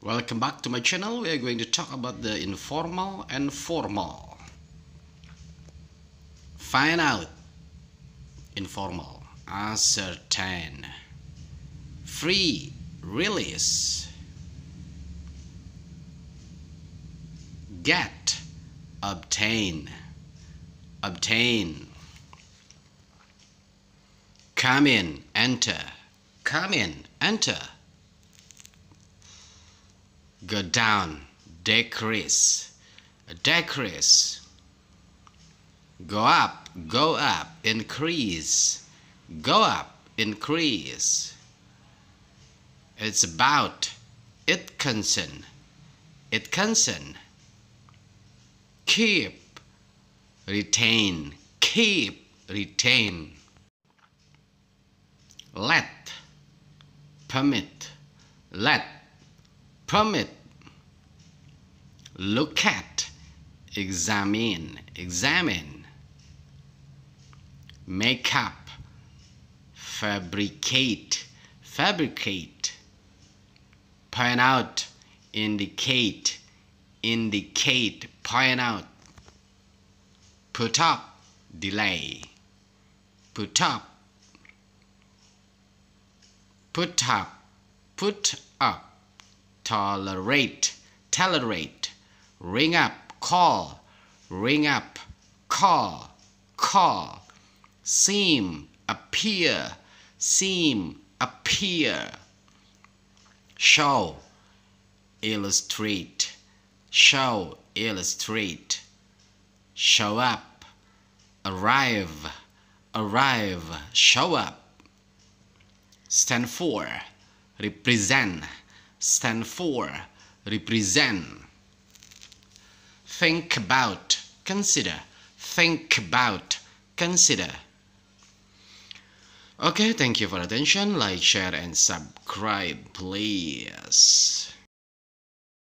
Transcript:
Welcome back to my channel. We are going to talk about the informal and formal. Find out. Informal. Ascertain. Free. Release. Get. Obtain. Obtain. Come in. Enter. Come in. Enter. Go down, decrease, decrease. Go up, increase, go up, increase. It's about, it concern, it concern. Keep, retain, keep, retain. Let, permit, let, permit. Look at, examine, examine. Make up, fabricate, fabricate. Point out, indicate, indicate, point out. Put up, delay, put up, put up, put up. Tolerate, tolerate. Ring up, call, ring up, call, call. Seem, appear, seem, appear. Show, illustrate, show, illustrate. Show up, arrive, arrive, show up. Stand for, represent, stand for, represent. Think about, consider, think about, consider. Okay, thank you for attention. Like, share and subscribe please.